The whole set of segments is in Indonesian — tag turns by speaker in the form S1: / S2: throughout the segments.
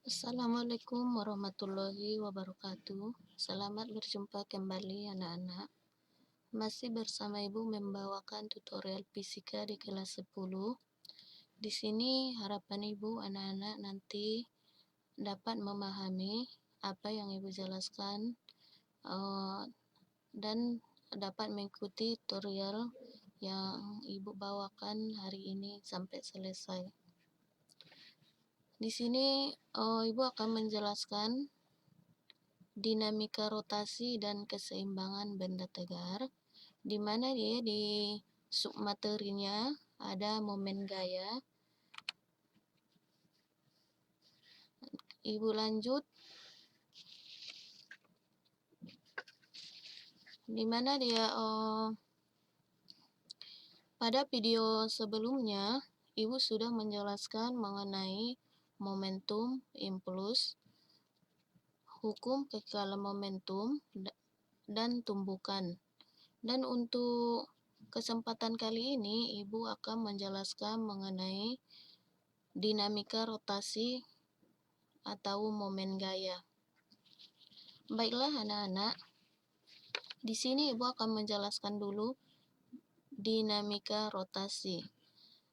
S1: Assalamualaikum warahmatullahi wabarakatuh. Selamat berjumpa kembali anak-anak. Masih bersama Ibu membawakan tutorial fisika di kelas 10. Di sini harapan Ibu anak-anak nanti dapat memahami apa yang Ibu jelaskan dan dapat mengikuti tutorial yang Ibu bawakan hari ini sampai selesai. Di sini Ibu akan menjelaskan dinamika rotasi dan keseimbangan benda tegar, di mana dia di submaterinya ada momen gaya. Ibu lanjut, di mana dia pada video sebelumnya Ibu sudah menjelaskan mengenai momentum, impuls, hukum kekekalan momentum, dan tumbukan. Dan untuk kesempatan kali ini Ibu akan menjelaskan mengenai dinamika rotasi atau momen gaya. Baiklah anak-anak, di sini Ibu akan menjelaskan dulu dinamika rotasi.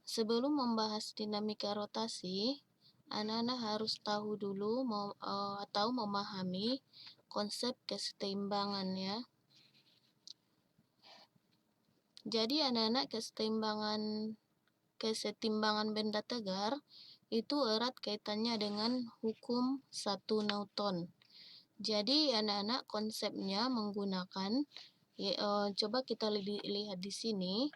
S1: Sebelum membahas dinamika rotasi, anak-anak harus tahu dulu atau memahami konsep kesetimbangan ya. Jadi anak-anak kesetimbangan benda tegar itu erat kaitannya dengan hukum 1 Newton. Jadi anak-anak konsepnya menggunakan coba kita lihat di sini.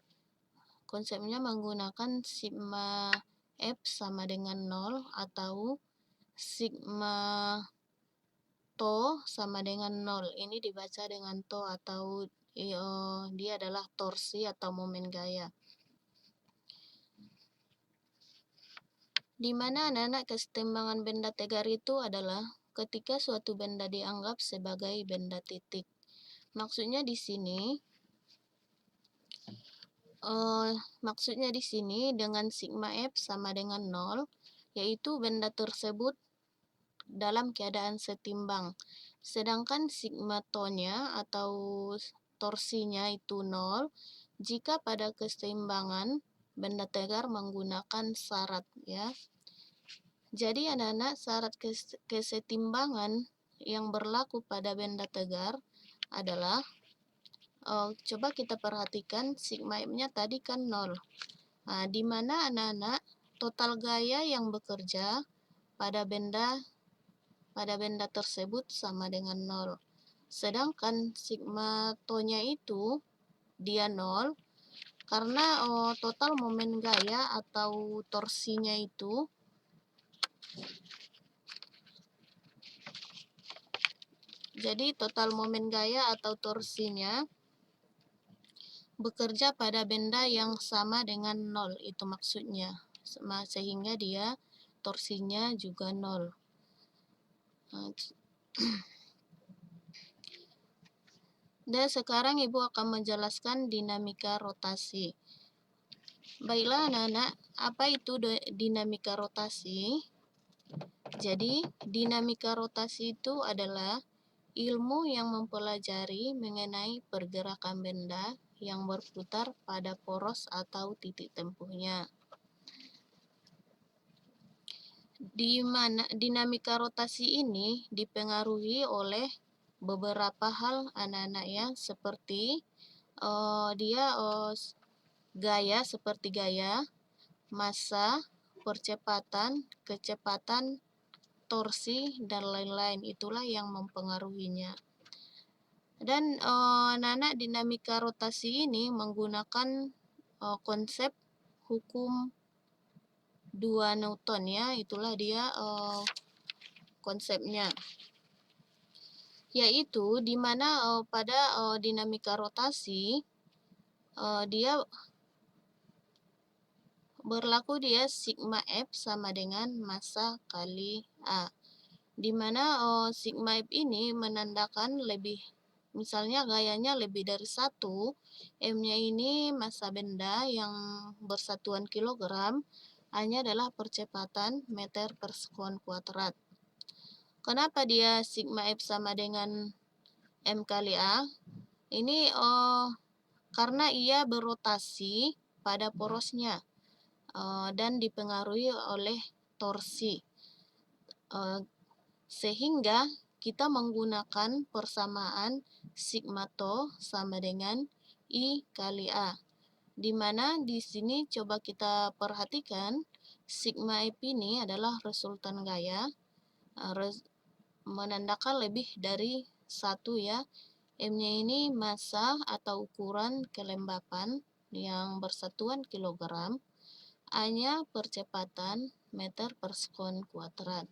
S1: Konsepnya menggunakan sigma F sama dengan 0 atau sigma to sama dengan 0. Ini dibaca dengan to atau dia adalah torsi atau momen gaya. Di mana anak-anak kesetimbangan benda tegar itu adalah ketika suatu benda dianggap sebagai benda titik. Maksudnya di sini dengan sigma F sama dengan 0, yaitu benda tersebut dalam keadaan setimbang. Sedangkan sigma to-nya atau torsinya itu 0 jika pada keseimbangan benda tegar menggunakan syarat ya. Jadi anak-anak syarat kesetimbangan yang berlaku pada benda tegar adalah coba kita perhatikan sigma F-nya tadi kan 0. Nah, di mana anak-anak total gaya yang bekerja pada benda tersebut sama dengan 0. Sedangkan sigma to-nya itu dia 0 karena total momen gaya atau torsinya itu jadi total momen gaya atau torsinya bekerja pada benda yang sama dengan 0, itu maksudnya. Sehingga dia torsinya juga 0. Dan sekarang Ibu akan menjelaskan dinamika rotasi. Baiklah anak-anak, apa itu dinamika rotasi? Jadi, dinamika rotasi itu adalah ilmu yang mempelajari mengenai pergerakan benda yang berputar pada poros atau titik tempuhnya. Di mana dinamika rotasi ini dipengaruhi oleh beberapa hal anak-anak ya, seperti gaya seperti gaya, massa, percepatan, kecepatan, torsi, dan lain-lain. Itulah yang mempengaruhinya. Dan anak-anak dinamika rotasi ini menggunakan konsep hukum 2 Newton ya. Itulah dia konsepnya. Yaitu di mana pada dinamika rotasi dia berlaku sigma F sama dengan massa kali A. Di mana sigma F ini menandakan misalnya gayanya lebih dari 1, M-nya ini massa benda yang bersatuan kilogram, A-nya adalah percepatan meter per sekon kuadrat. Kenapa dia sigma F sama dengan M kali A? Ini karena ia berotasi pada porosnya dan dipengaruhi oleh torsi. Sehingga kita menggunakan persamaan sigma to sama dengan I kali A. Di mana di sini coba kita perhatikan sigma F ini adalah resultan gaya menandakan lebih dari satu ya. M-nya ini massa atau ukuran kelembapan yang bersatuan kilogram, A-nya percepatan meter per sekon kuadrat.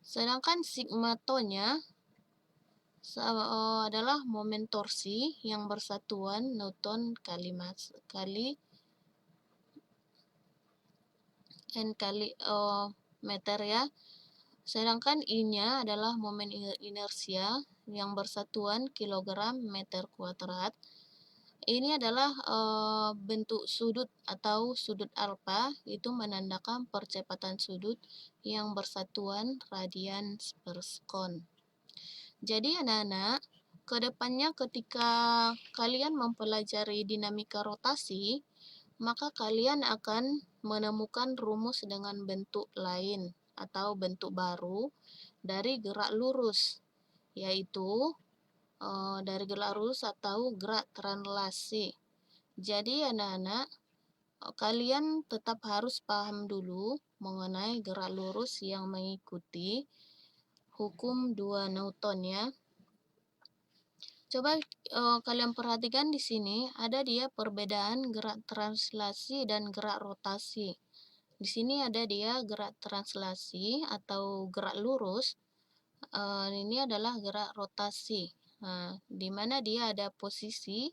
S1: Sedangkan sigma to-nya adalah momen torsi yang bersatuan Newton kali N kali meter ya. Sedangkan I-nya adalah momen inersia yang bersatuan kilogram meter kuadrat. Ini adalah bentuk sudut atau sudut alfa, itu menandakan percepatan sudut yang bersatuan radian per sekon. Jadi anak-anak, kedepannya ketika kalian mempelajari dinamika rotasi, maka kalian akan menemukan rumus dengan bentuk lain atau bentuk baru dari gerak lurus, yaitu dari gerak lurus atau gerak translasi. Jadi anak-anak, kalian tetap harus paham dulu mengenai gerak lurus yang mengikuti hukum 2 Newton ya. Coba kalian perhatikan di sini ada dia perbedaan gerak translasi dan gerak rotasi. Di sini ada dia gerak translasi atau gerak lurus. Ini adalah gerak rotasi. Nah, di mana dia ada posisi,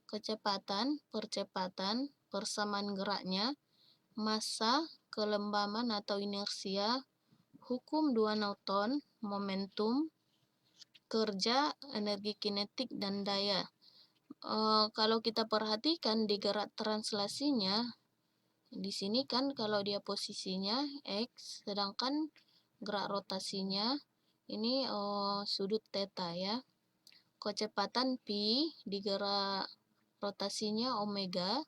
S1: kecepatan, percepatan, persamaan geraknya, massa, kelembaman atau inersia, hukum 2 Newton, momentum, kerja, energi kinetik, dan daya. Kalau kita perhatikan di gerak translasinya, di sini kan kalau dia posisinya X, sedangkan gerak rotasinya ini sudut theta ya. Kecepatan P di gerak rotasinya omega.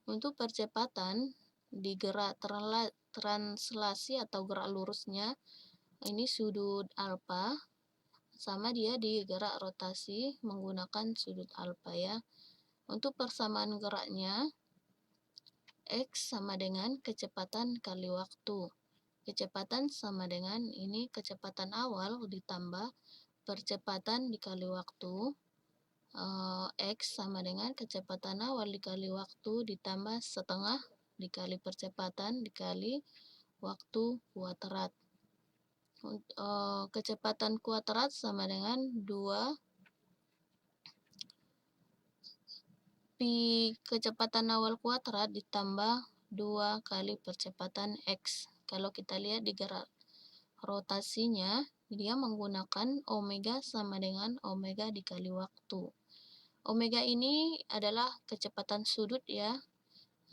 S1: Untuk percepatan di gerak translasi atau gerak lurusnya ini sudut alfa, sama dia di gerak rotasi menggunakan sudut alfa ya. Untuk persamaan geraknya X sama dengan kecepatan kali waktu. Kecepatan sama dengan ini kecepatan awal ditambah percepatan dikali waktu. X sama dengan kecepatan awal dikali waktu ditambah setengah dikali percepatan dikali waktu kuadrat. Kecepatan kuadrat sama dengan 2 pi kecepatan awal kuadrat ditambah 2 kali percepatan X. Kalau kita lihat di gerak rotasinya, dia menggunakan omega sama dengan omega dikali waktu. Omega ini adalah kecepatan sudut ya.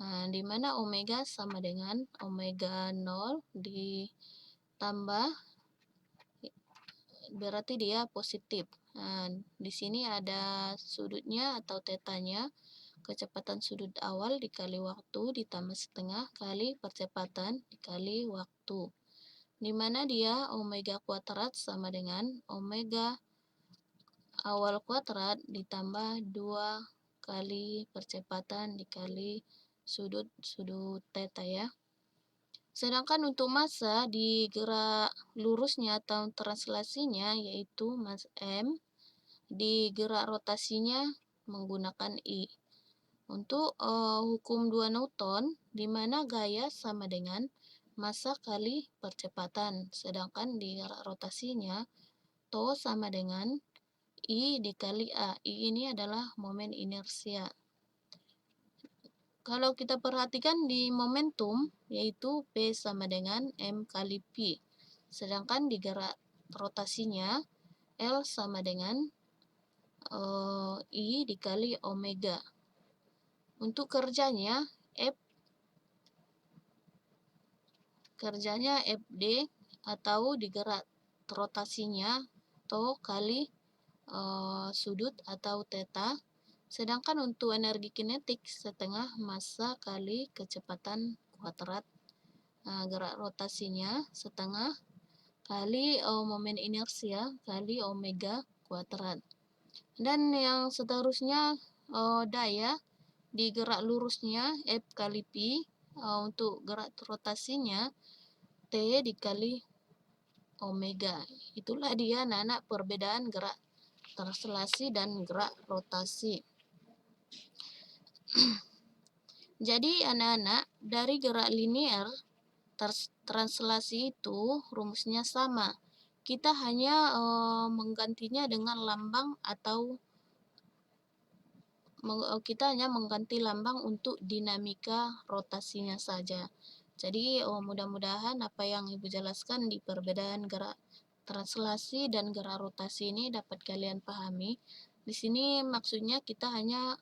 S1: Nah, di mana omega sama dengan omega 0 ditambah berarti dia positif. Nah, di sini ada sudutnya atau tetanya, kecepatan sudut awal dikali waktu ditambah setengah kali percepatan dikali waktu. Di mana dia omega kuadrat sama dengan omega awal kuadrat ditambah 2 kali percepatan dikali sudut theta ya. Sedangkan untuk massa di gerak lurusnya atau translasinya yaitu mas M, di gerak rotasinya menggunakan I. Untuk hukum 2 Newton, di mana gaya sama dengan massa kali percepatan, sedangkan di gerak rotasinya to sama dengan I dikali A. I ini adalah momen inersia. Kalau kita perhatikan di momentum, yaitu P sama dengan M kali P. Sedangkan di gerak rotasinya, L sama dengan I dikali omega. Untuk kerjanya, kerjanya FD atau di gerak rotasinya to kali sudut atau theta. Sedangkan untuk energi kinetik setengah massa kali kecepatan kuadrat gerak rotasinya setengah kali momen inersia kali omega kuadrat. Dan yang seterusnya daya di gerak lurusnya F kali P, untuk gerak rotasinya T dikali omega. Itulah dia anak-anak perbedaan gerak translasi dan gerak rotasi. Jadi anak-anak dari gerak linear translasi itu rumusnya sama. Kita hanya menggantinya dengan lambang atau kita hanya mengganti lambang untuk dinamika rotasinya saja. Jadi mudah-mudahan apa yang Ibu jelaskan di perbedaan gerak translasi dan gerak rotasi ini dapat kalian pahami. Di sini maksudnya kita hanya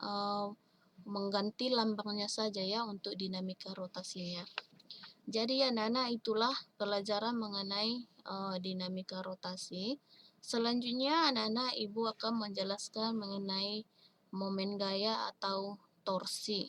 S1: mengganti lambangnya saja ya untuk dinamika rotasinya. Jadi anak-anak itulah pelajaran mengenai dinamika rotasi. Selanjutnya anak-anak Ibu akan menjelaskan mengenai momen gaya atau torsi.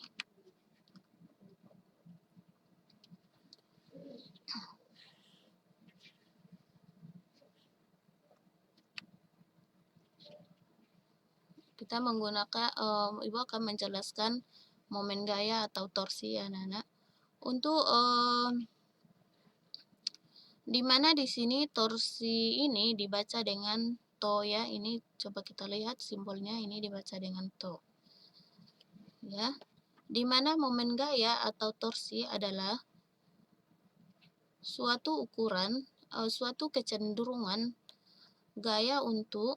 S1: Kita menggunakan Ibu akan menjelaskan momen gaya atau torsi ya anak-anak. Untuk di mana di sini torsi ini dibaca dengan to ya. Ini coba kita lihat simbolnya ini dibaca dengan to. Ya. Di mana momen gaya atau torsi adalah suatu ukuran, suatu kecenderungan gaya untuk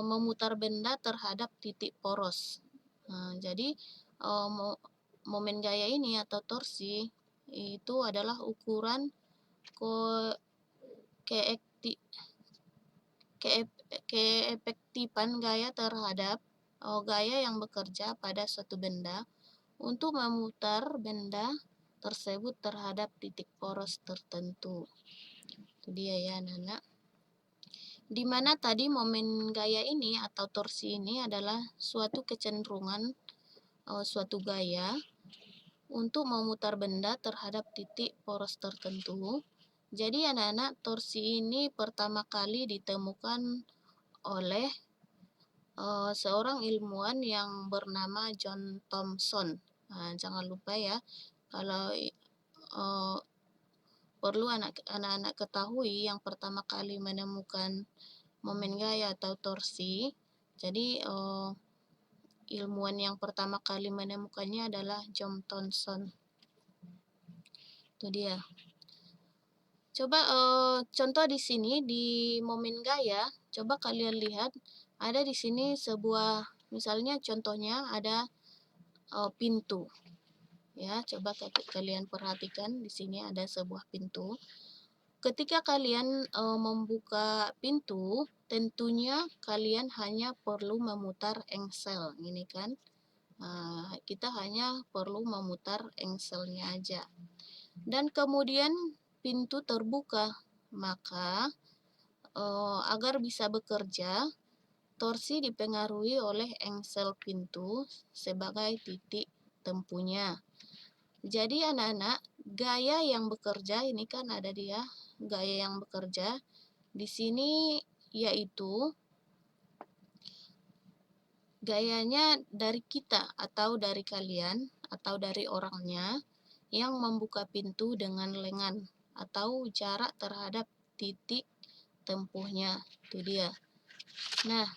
S1: memutar benda terhadap titik poros. Jadi momen gaya ini atau torsi itu adalah ukuran keefektifan gaya terhadap gaya yang bekerja pada suatu benda untuk memutar benda tersebut terhadap titik poros tertentu. Itu dia ya anak-anak. Di mana tadi momen gaya ini atau torsi ini adalah suatu kecenderungan suatu gaya untuk memutar benda terhadap titik poros tertentu. Jadi anak-anak torsi ini pertama kali ditemukan oleh seorang ilmuwan yang bernama John Thomson. Jangan lupa ya, kalau perlu anak-anak ketahui yang pertama kali menemukan momen gaya atau torsi. Jadi ilmuwan yang pertama kali menemukannya adalah John Thomson. Itu dia. Coba contoh di sini di momen gaya, coba kalian lihat ada di sini sebuah, misalnya contohnya ada pintu. Ya, coba kalian perhatikan di sini ada sebuah pintu. Ketika kalian membuka pintu, tentunya kalian hanya perlu memutar engsel, ini kan. Kita hanya perlu memutar engselnya aja. Dan kemudian pintu terbuka, maka agar bisa bekerja, torsi dipengaruhi oleh engsel pintu sebagai titik tempuhnya. Jadi anak-anak, gaya yang bekerja ini kan ada dia, gaya yang bekerja di sini yaitu gayanya dari kita atau dari kalian atau dari orangnya yang membuka pintu dengan lengan atau jarak terhadap titik tempuhnya. Itu dia. Nah,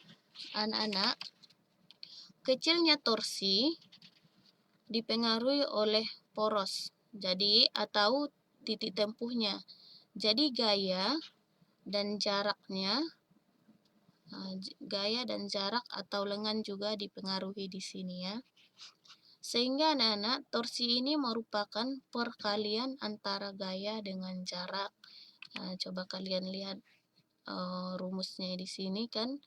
S1: anak-anak, kecilnya torsi dipengaruhi oleh poros. Jadi atau titik tempuhnya. Jadi gaya dan jaraknya, gaya dan jarak atau lengan juga dipengaruhi di sini ya. Sehingga anak-anak, torsi ini merupakan perkalian antara gaya dengan jarak. Coba kalian lihat rumusnya di sini kan,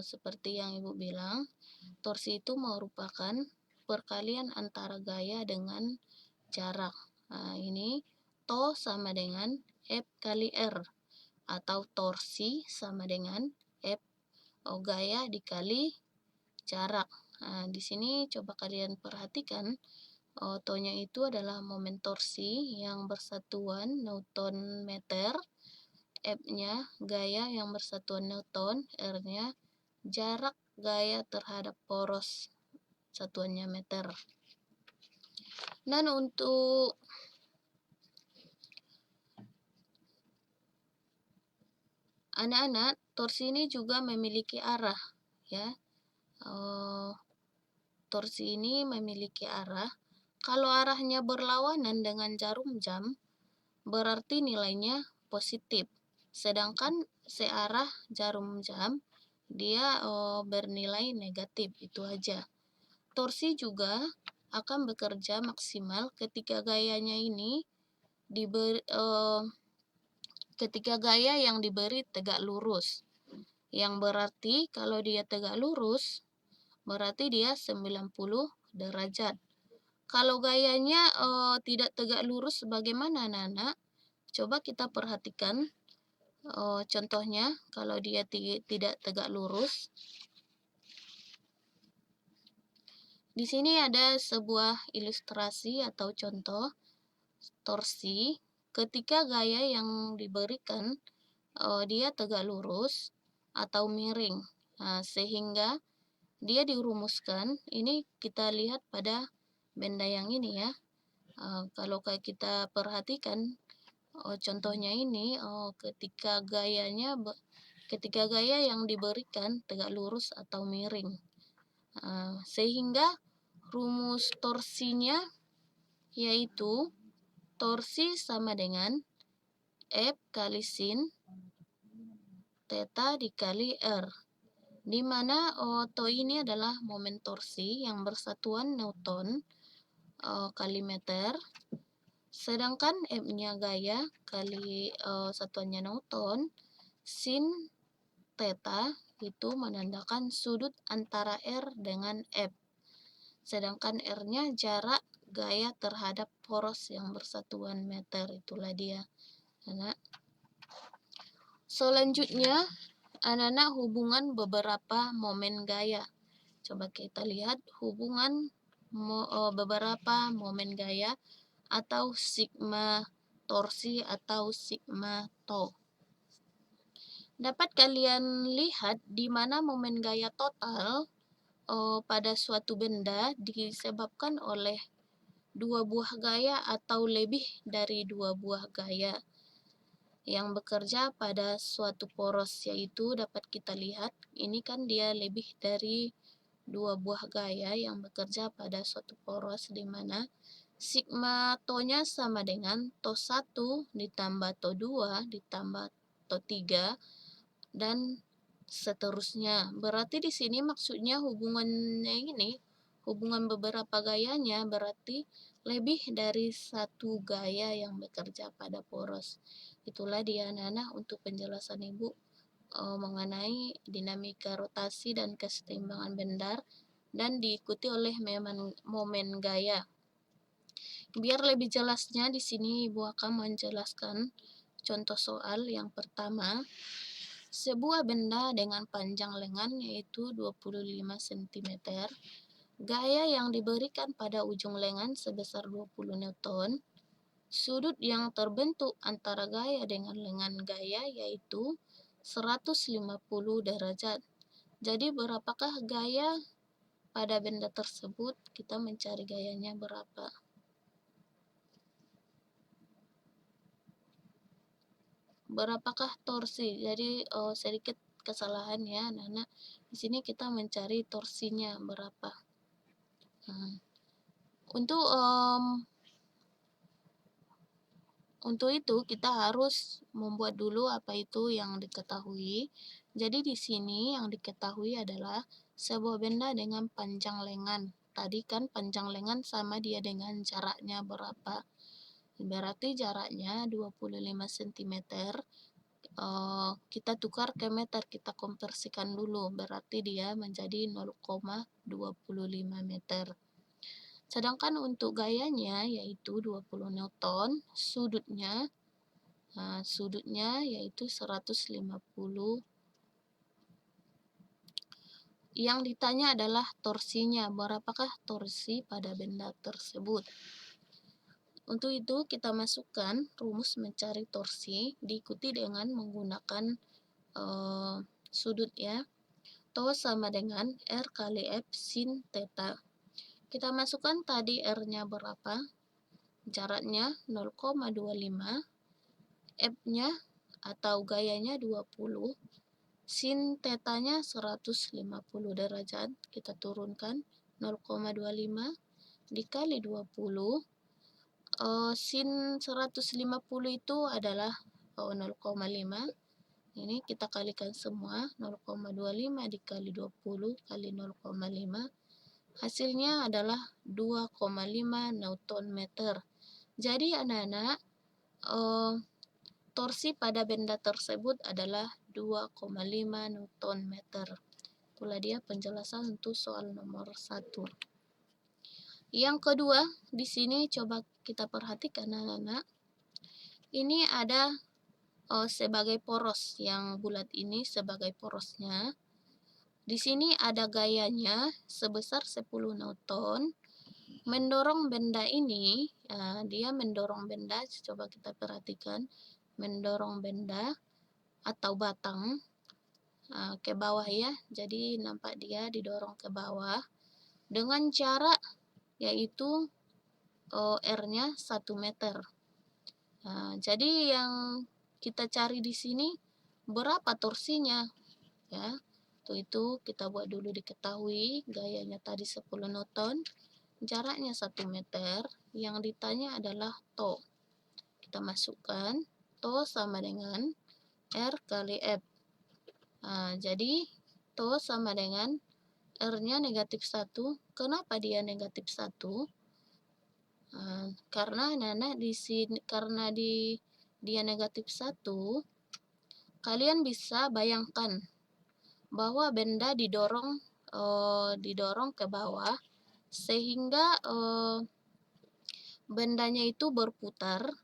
S1: seperti yang Ibu bilang, torsi itu merupakan perkalian antara gaya dengan jarak. Ini to sama dengan F kali R, atau torsi sama dengan F gaya dikali jarak. Nah, di sini coba kalian perhatikan, T-nya itu adalah momen torsi yang bersatuan Newton meter, F-nya gaya yang bersatuan Newton, R-nya jarak gaya terhadap poros satuannya meter. Dan untuk anak-anak, torsi ini juga memiliki arah, ya. Torsi ini memiliki arah. Kalau arahnya berlawanan dengan jarum jam, berarti nilainya positif. Sedangkan searah jarum jam, dia bernilai negatif, itu aja. Torsi juga akan bekerja maksimal ketika gayanya ini ketika gaya yang diberi tegak lurus. Yang berarti kalau dia tegak lurus, berarti dia 90 derajat. Kalau gayanya tidak tegak lurus, bagaimana anak-anak? Coba kita perhatikan contohnya. Kalau dia tidak tegak lurus, di sini ada sebuah ilustrasi atau contoh torsi ketika gaya yang diberikan dia tegak lurus atau miring. Nah, sehingga dia dirumuskan, ini kita lihat pada benda yang ini, ya. Kalau kita perhatikan contohnya ini, ketika gaya yang diberikan tegak lurus atau miring, sehingga rumus torsinya yaitu torsi sama dengan F kali sin theta dikali R, di mana T ini adalah momen torsi yang bersatuan Newton kali meter, sedangkan M-nya gaya kali satuannya Newton, sin theta itu menandakan sudut antara R dengan F, sedangkan R-nya jarak gaya terhadap poros yang bersatuan meter. Itulah dia, anak. Selanjutnya, anak-anak, hubungan beberapa momen gaya. Coba kita lihat hubungan beberapa momen gaya atau sigma torsi atau sigma tau. Dapat kalian lihat di mana momen gaya total pada suatu benda disebabkan oleh dua buah gaya atau lebih dari dua buah gaya yang bekerja pada suatu poros, yaitu dapat kita lihat ini kan dia lebih dari dua buah gaya yang bekerja pada suatu poros, di mana sigma to-nya sama dengan to1 ditambah to2 ditambah to3 dan seterusnya. Berarti di sini maksudnya hubungannya ini, hubungan beberapa gayanya berarti lebih dari satu gaya yang bekerja pada poros. Itulah dia, anak-anak, untuk penjelasan Ibu mengenai dinamika rotasi dan kesetimbangan benda dan diikuti oleh momen gaya. Biar lebih jelasnya, di sini Ibu akan menjelaskan contoh soal yang pertama. Sebuah benda dengan panjang lengan yaitu 25 cm, gaya yang diberikan pada ujung lengan sebesar 20 Newton, sudut yang terbentuk antara gaya dengan lengan gaya yaitu 150 derajat. Jadi berapakah gaya pada benda tersebut? Kita mencari gayanya berapa. Berapakah torsi? Jadi sedikit kesalahan, ya, anak-anak. Di sini kita mencari torsinya berapa. Untuk itu kita harus membuat dulu apa itu yang diketahui. Jadi di sini yang diketahui adalah sebuah benda dengan panjang lengan. Tadi kan panjang lengan sama dia dengan jaraknya berapa. Berarti jaraknya 25 cm. Kita tukar ke meter, kita konversikan dulu. Berarti dia menjadi 0,25 meter. Sedangkan untuk gayanya yaitu 20 Newton, sudutnya Sudutnya yaitu 150. Yang ditanya adalah torsinya, berapakah torsi pada benda tersebut. Untuk itu kita masukkan rumus mencari torsi diikuti dengan menggunakan sudut ya. Tau sama dengan R kali F sin theta. Kita masukkan tadi R-nya berapa? Jaraknya 0,25, F-nya atau gayanya 20, sin theta-nya 150 derajat. Kita turunkan 0,25 dikali 20. Sin 150 itu adalah 0,5. Ini kita kalikan semua, 0,25 dikali 20 kali 0,5. Hasilnya adalah 2,5 Newton meter. Jadi anak-anak, torsi pada benda tersebut adalah 2,5 Newton meter. Itulah dia penjelasan untuk soal nomor 1. Yang kedua, di sini coba kita perhatikan anak-anak. Ini ada sebagai poros, yang bulat ini sebagai porosnya. Di sini ada gayanya sebesar 10 Newton. Mendorong benda ini, dia mendorong benda, coba kita perhatikan. Mendorong benda atau batang ke bawah ya. Jadi nampak dia didorong ke bawah dengan cara yaitu R-nya 1 meter. Jadi yang kita cari di sini berapa torsinya ya. Itu kita buat dulu diketahui, gayanya tadi 10 Newton, jaraknya 1 meter, yang ditanya adalah tau. Kita masukkan tau sama dengan R kali F. Jadi tau sama dengan R-nya negatif 1. Kenapa dia negatif 1? Karena anak-anak di sini, karena dia negatif 1, kalian bisa bayangkan bahwa benda didorong ke bawah sehingga bendanya itu berputar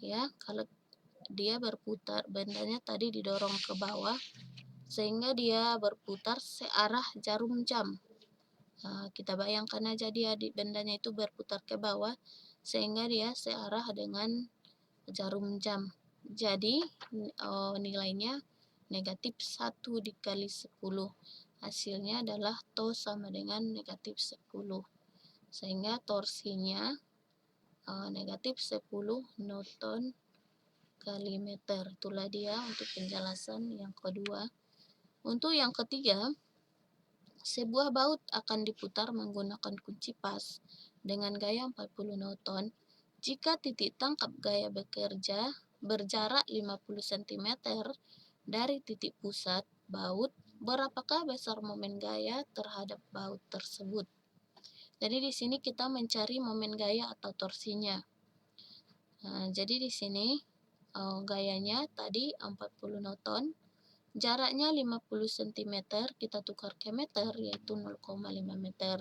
S1: ya. Kalau dia berputar, bendanya tadi didorong ke bawah sehingga dia berputar searah jarum jam. Kita bayangkan aja bendanya itu berputar ke bawah sehingga dia searah dengan jarum jam. Jadi nilainya negatif 1 dikali 10. Hasilnya adalah tau sama dengan negatif 10. Sehingga torsinya negatif 10 Newton kali meter. Itulah dia untuk penjelasan yang kedua. Untuk yang ketiga, sebuah baut akan diputar menggunakan kunci pas dengan gaya 40 Newton. Jika titik tangkap gaya bekerja berjarak 50 cm dari titik pusat baut, berapakah besar momen gaya terhadap baut tersebut? Jadi di sini kita mencari momen gaya atau torsinya. Jadi di sini gayanya tadi 40 Newton, jaraknya 50 cm, kita tukar ke meter yaitu 0,5 meter.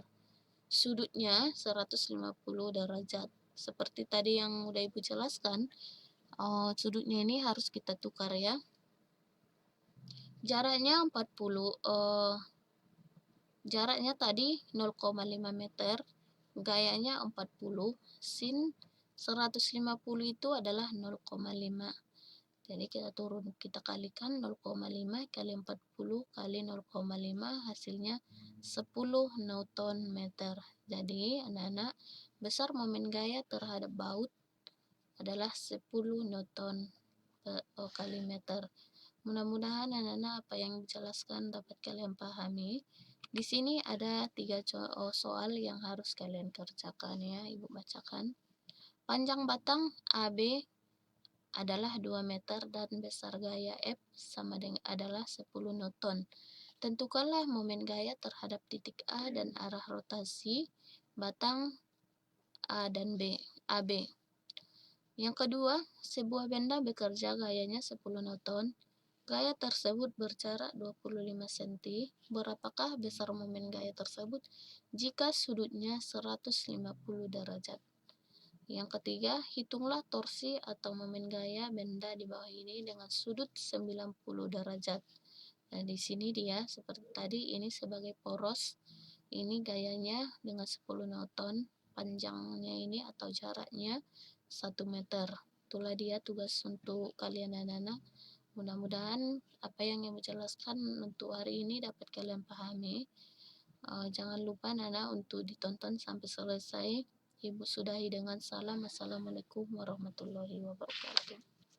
S1: Sudutnya 150 derajat. Seperti tadi yang udah Ibu jelaskan, sudutnya ini harus kita tukar ya. Jaraknya 40, jaraknya tadi 0,5 meter, gayanya 40, sin 150 itu adalah 0,5. Jadi kita kalikan 0,5 kali 40 kali 0,5, hasilnya 10 Newton meter. Jadi anak-anak, besar momen gaya terhadap baut adalah 10 Newton kali meter. Mudah-mudahan anak-anak apa yang dijelaskan dapat kalian pahami. Di sini ada 3 soal yang harus kalian kerjakan ya. Ibu bacakan. Panjang batang AB adalah 2 meter dan besar gaya F sama dengan adalah 10 Newton. Tentukanlah momen gaya terhadap titik A dan arah rotasi batang A dan B, AB. Yang kedua, sebuah benda bekerja gayanya 10 Newton. Gaya tersebut berjarak 25 cm. Berapakah besar momen gaya tersebut jika sudutnya 150 derajat? Yang ketiga, hitunglah torsi atau momen gaya benda di bawah ini dengan sudut 90 derajat. Nah, di sini dia seperti tadi, ini sebagai poros, ini gayanya dengan 10 newton, panjangnya ini atau jaraknya 1 meter. Itulah dia tugas untuk kalian anak-anak. Mudah-mudahan apa yang ibu jelaskan untuk hari ini dapat kalian pahami. Jangan lupa Nana untuk ditonton sampai selesai. Ibu sudahi dengan salam. Assalamualaikum warahmatullahi wabarakatuh.